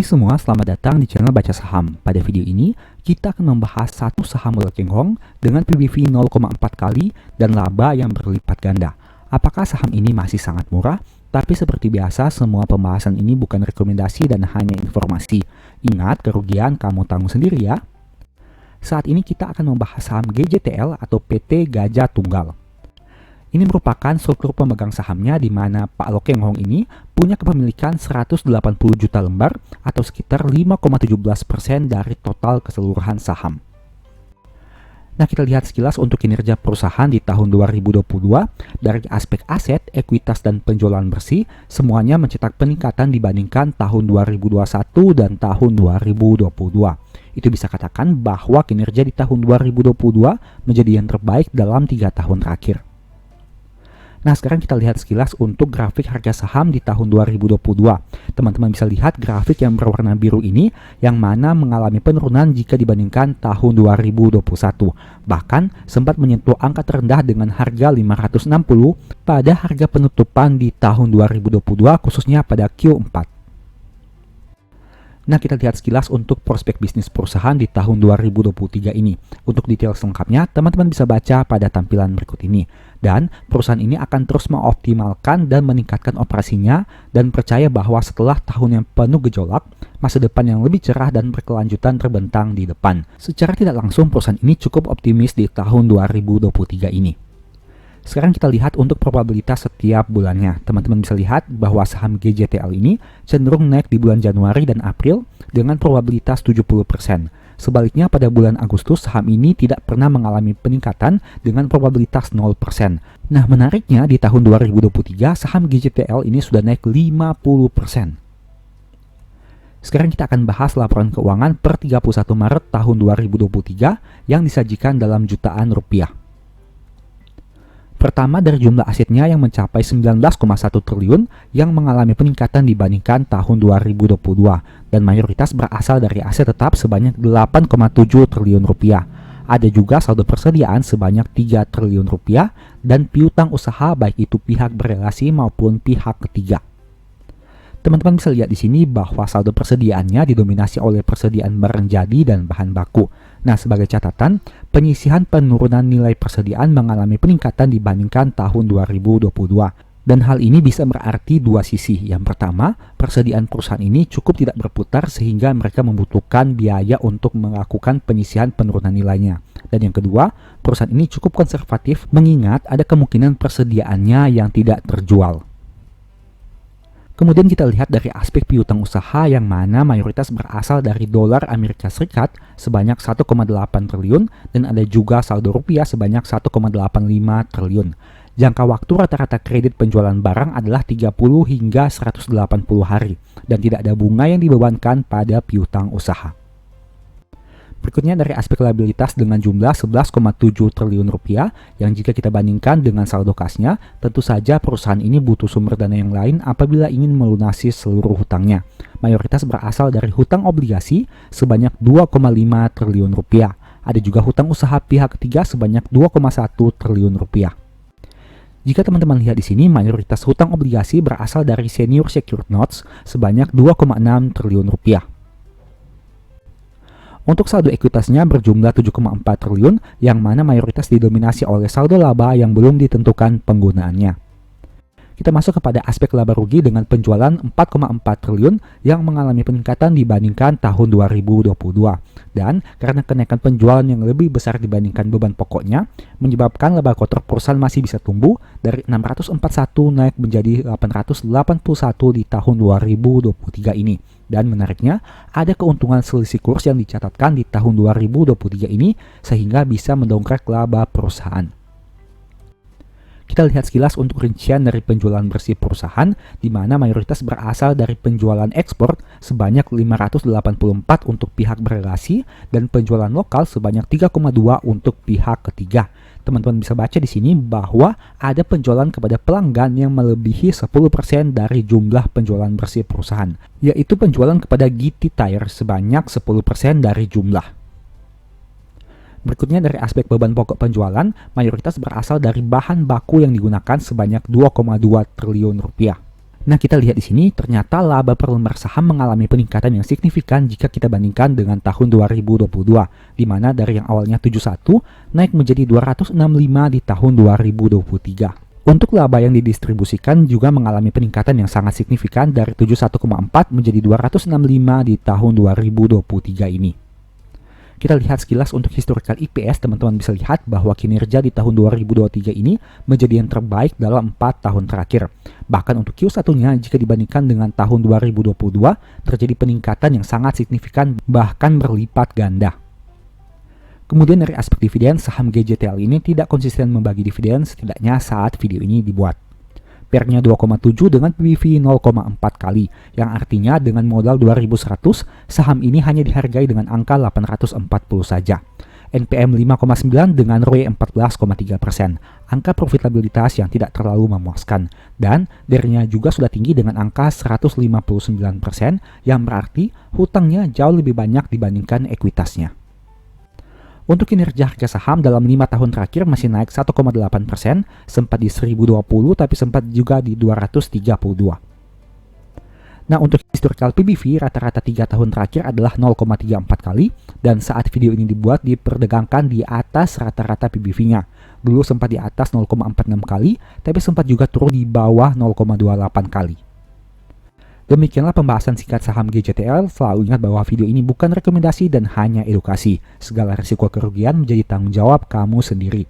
Hai semua, selamat datang di channel Baca Saham. Pada video ini, kita akan membahas satu saham Lokeng Hong dengan PBV 0,4 kali dan laba yang berlipat ganda. Apakah saham ini masih sangat murah? Tapi seperti biasa, semua pembahasan ini bukan rekomendasi dan hanya informasi. Ingat, kerugian kamu tanggung sendiri ya. Saat ini kita akan membahas saham GJTL atau PT Gajah Tunggal. Ini merupakan struktur pemegang sahamnya di mana Pak Lokeng Hong ini punya kepemilikan 180 juta lembar atau sekitar 5,17% dari total keseluruhan saham. Nah, kita lihat sekilas untuk kinerja perusahaan di tahun 2022 dari aspek aset, ekuitas, dan penjualan bersih semuanya mencetak peningkatan dibandingkan tahun 2021 dan tahun 2022. Itu bisa katakan bahwa kinerja di tahun 2022 menjadi yang terbaik dalam 3 tahun terakhir. Nah, sekarang kita lihat sekilas untuk grafik harga saham di tahun 2022. Teman-teman bisa lihat grafik yang berwarna biru ini yang mana mengalami penurunan jika dibandingkan tahun 2021. Bahkan sempat menyentuh angka terendah dengan harga 560 pada harga penutupan di tahun 2022 khususnya pada Q4. Nah, kita lihat sekilas untuk prospek bisnis perusahaan di tahun 2023 ini. Untuk detail selengkapnya, teman-teman bisa baca pada tampilan berikut ini. Dan perusahaan ini akan terus mengoptimalkan dan meningkatkan operasinya dan percaya bahwa setelah tahun yang penuh gejolak, masa depan yang lebih cerah dan berkelanjutan terbentang di depan. Secara tidak langsung, perusahaan ini cukup optimis di tahun 2023 ini. Sekarang kita lihat untuk probabilitas setiap bulannya. Teman-teman bisa lihat bahwa saham GJTL ini cenderung naik di bulan Januari dan April dengan probabilitas 70%. Sebaliknya pada bulan Agustus saham ini tidak pernah mengalami peningkatan dengan probabilitas 0%. Nah, menariknya di tahun 2023 saham GJTL ini sudah naik 50%. Sekarang kita akan bahas laporan keuangan per 31 Maret tahun 2023 yang disajikan dalam jutaan rupiah. Pertama, dari jumlah asetnya yang mencapai 19,1 triliun yang mengalami peningkatan dibandingkan tahun 2022 dan mayoritas berasal dari aset tetap sebanyak 8,7 triliun rupiah. Ada juga saldo persediaan sebanyak 3 triliun rupiah dan piutang usaha baik itu pihak berelasi maupun pihak ketiga. Teman-teman bisa lihat di sini bahwa saldo persediaannya didominasi oleh persediaan barang jadi dan bahan baku. Nah, sebagai catatan, penyisihan penurunan nilai persediaan mengalami peningkatan dibandingkan tahun 2022. Dan hal ini bisa berarti dua sisi. Yang pertama, persediaan perusahaan ini cukup tidak berputar sehingga mereka membutuhkan biaya untuk melakukan penyisihan penurunan nilainya. Dan yang kedua, perusahaan ini cukup konservatif mengingat ada kemungkinan persediaannya yang tidak terjual. Kemudian kita lihat dari aspek piutang usaha yang mana mayoritas berasal dari dolar Amerika Serikat sebanyak 1,8 triliun dan ada juga saldo rupiah sebanyak 1,85 triliun. Jangka waktu rata-rata kredit penjualan barang adalah 30 hingga 180 hari dan tidak ada bunga yang dibebankan pada piutang usaha. Berikutnya dari aspek liabilitas dengan jumlah 11,7 triliun rupiah yang jika kita bandingkan dengan saldo kasnya, tentu saja perusahaan ini butuh sumber dana yang lain apabila ingin melunasi seluruh hutangnya. Mayoritas berasal dari hutang obligasi sebanyak 2,5 triliun rupiah. Ada juga hutang usaha pihak ketiga sebanyak 2,1 triliun rupiah. Jika teman-teman lihat di sini, mayoritas hutang obligasi berasal dari senior secured notes sebanyak 2,6 triliun rupiah. Untuk saldo ekuitasnya berjumlah 7,4 triliun yang mana mayoritas didominasi oleh saldo laba yang belum ditentukan penggunaannya. Kita masuk kepada aspek laba rugi dengan penjualan 4,4 triliun yang mengalami peningkatan dibandingkan tahun 2022. Dan karena kenaikan penjualan yang lebih besar dibandingkan beban pokoknya, menyebabkan laba kotor perusahaan masih bisa tumbuh dari 641 naik menjadi 881 di tahun 2023 ini. Dan menariknya, ada keuntungan selisih kurs yang dicatatkan di tahun 2023 ini sehingga bisa mendongkrak laba perusahaan. Kita lihat sekilas untuk rincian dari penjualan bersih perusahaan, di mana mayoritas berasal dari penjualan ekspor sebanyak 584 untuk pihak berelasi dan penjualan lokal sebanyak 3,2 untuk pihak ketiga. Teman-teman bisa baca di sini bahwa ada penjualan kepada pelanggan yang melebihi 10% dari jumlah penjualan bersih perusahaan, yaitu penjualan kepada GT Tire sebanyak 10% dari jumlah. Berikutnya dari aspek beban pokok penjualan, mayoritas berasal dari bahan baku yang digunakan sebanyak 2,2 triliun rupiah. Nah, kita lihat di sini ternyata laba per lembar saham mengalami peningkatan yang signifikan jika kita bandingkan dengan tahun 2022, di mana dari yang awalnya 71 naik menjadi 265 di tahun 2023. Untuk laba yang didistribusikan juga mengalami peningkatan yang sangat signifikan dari 71,4 menjadi 265 di tahun 2023 ini. Kita lihat sekilas untuk historical EPS, teman-teman bisa lihat bahwa kinerja di tahun 2023 ini menjadi yang terbaik dalam 4 tahun terakhir. Bahkan untuk Q1-nya jika dibandingkan dengan tahun 2022 terjadi peningkatan yang sangat signifikan bahkan berlipat ganda. Kemudian dari aspek dividen, saham GJTL ini tidak konsisten membagi dividen setidaknya saat video ini dibuat. PER-nya 2,7 dengan PBV 0,4 kali, yang artinya dengan modal 2.100, saham ini hanya dihargai dengan angka 840 saja. NPM 5,9 dengan ROE 14,3%, angka profitabilitas yang tidak terlalu memuaskan, dan DER-nya juga sudah tinggi dengan angka 159%, yang berarti hutangnya jauh lebih banyak dibandingkan ekuitasnya. Untuk kinerja harga saham dalam 5 tahun terakhir masih naik 1,8%, sempat di 1020 tapi sempat juga di 232. Nah, untuk historical PBV rata-rata 3 tahun terakhir adalah 0,34 kali dan saat video ini dibuat diperdagangkan di atas rata-rata PBV-nya. Dulu sempat di atas 0,46 kali, tapi sempat juga turun di bawah 0,28 kali. Demikianlah pembahasan singkat saham GJTL. Selalu ingat bahwa video ini bukan rekomendasi dan hanya edukasi. Segala risiko kerugian menjadi tanggung jawab kamu sendiri.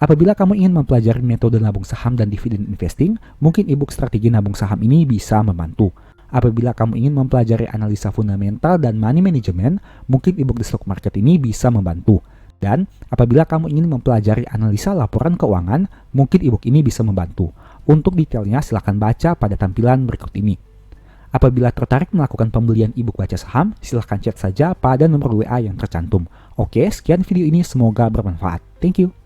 Apabila kamu ingin mempelajari metode nabung saham dan dividen investing, mungkin ebook strategi nabung saham ini bisa membantu. Apabila kamu ingin mempelajari analisa fundamental dan money management, mungkin ebook The Stock Market ini bisa membantu. Dan apabila kamu ingin mempelajari analisa laporan keuangan, mungkin ebook ini bisa membantu. Untuk detailnya silahkan baca pada tampilan berikut ini. Apabila tertarik melakukan pembelian ebook baca saham, silahkan chat saja pada nomor WA yang tercantum. Oke, sekian video ini, semoga bermanfaat. Thank you.